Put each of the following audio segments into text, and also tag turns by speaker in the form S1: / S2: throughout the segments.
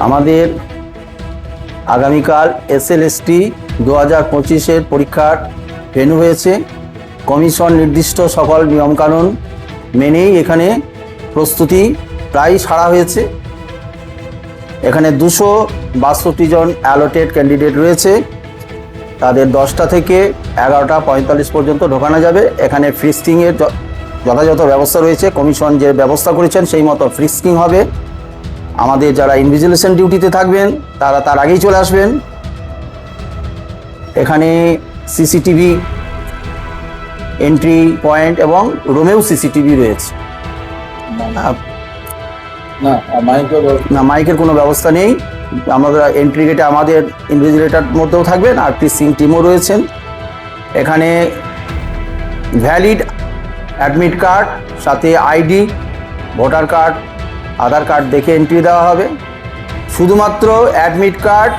S1: আমাদের আগামীকাল SLST 2025-এর পরীক্ষার ভেন্যু হয়েছে। কমিশন নির্দিষ্ট সকল নিয়মকানুন মেনেই এখানে প্রস্তুতি প্রায় সারা হয়েছে। এখানে 262 জন অ্যালোটেড ক্যান্ডিডেট রয়েছে। তাদের 10টা থেকে 11টা 45 পর্যন্ত ঢোকানো যাবে। এখানে ফ্রিস্কিংয়ের যথাযথ ব্যবস্থা রয়েছে। কমিশন যে ব্যবস্থা করেছেন সেই মতো ফ্রিস্কিং হবে। আমাদের যারা ইনভিজিলেশন ডিউটিতে থাকবেন তারা তার আগেই চলে আসবেন। এখানে CCTV এন্ট্রি পয়েন্ট এবং রুমেও CCTV রয়েছে। না, মাইকের কোনো ব্যবস্থা নেই। আমাদের এন্ট্রি গেটে আমাদের ইনভিজিলেটর মধ্যেও থাকবেন আর ফ্রিস্কিং টিমও রয়েছেন। এখানে ভ্যালিড অ্যাডমিট কার্ড, সাথে ID, ভোটার কার্ড, আধার কার্ড দেখে এন্ট্রি দেওয়া হবে। শুধুমাত্র অ্যাডমিট কার্ড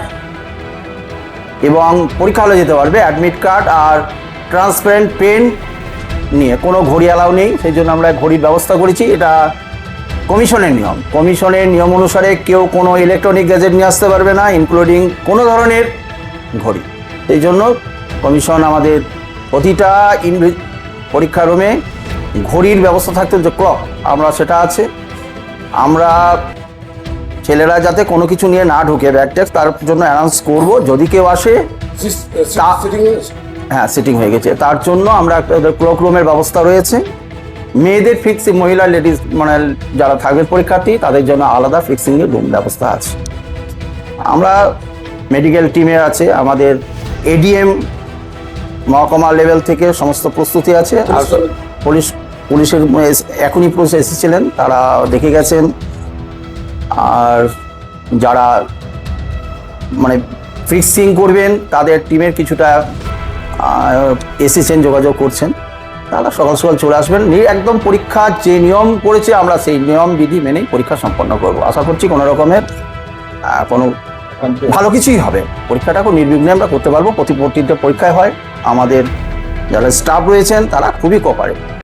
S1: এবং পরীক্ষা হলে যেতে পারবে অ্যাডমিট কার্ড আর ট্রান্সপারেন্ট পেন নিয়ে। কোনো ঘড়ি অ্যালাউ নেই, সেই জন্য আমরা ঘড়ির ব্যবস্থা করেছি। এটা কমিশনের নিয়ম। কমিশনের নিয়ম অনুসারে কেউ কোনো ইলেকট্রনিক গ্যাজেট নিয়ে আসতে পারবে না, ইনক্লুডিং কোনো ধরনের ঘড়ি। এই জন্য কমিশন আমাদের প্রতিটা পরীক্ষা রুমে ঘড়ির ব্যবস্থা থাকতে, যে ক্লক, আমরা সেটা আছে। আমরা ছেলেরা যাতে কোনো কিছু নিয়ে না ঢুকে ব্যাগ ট্যাগ, তার জন্য অ্যানাউন্স করব। যদি কেউ আসে, হ্যাঁ সিটিং হয়ে গেছে, তার জন্য আমরা ক্লক রুমের ব্যবস্থা রয়েছে। মেয়েদের ফিক্সিং, মহিলা লেডিস মানে যারা থাকবে পরীক্ষার্থী, তাদের জন্য আলাদা ফিক্সিংয়ের রুম ব্যবস্থা আছে। আমরা মেডিকেল টিমে আছে, আমাদের ADM মহকুমা লেভেল থেকে সমস্ত প্রস্তুতি আছে। আর পুলিশের এখনই পুলিশ এসেছিলেন, তারা দেখে গেছেন। আর যারা মানে ফিক্সিং করবেন তাদের টিমের কিছুটা এসেছেন, যোগাযোগ করছেন। তারা সকাল সকাল চলে আসবেন। একদম পরীক্ষার যে নিয়ম করেছে আমরা সেই নিয়ম বিধি মেনেই পরীক্ষা সম্পন্ন করব। আশা করছি কোনো রকমের কোনো ভালো কিছুই হবে। পরীক্ষাটা খুব নির্বিঘ্নে আমরা করতে পারবো। প্রতিটা পরীক্ষায় হয়। আমাদের যারা স্টাফ রয়েছেন তারা খুবই কোঅপারেটিভ।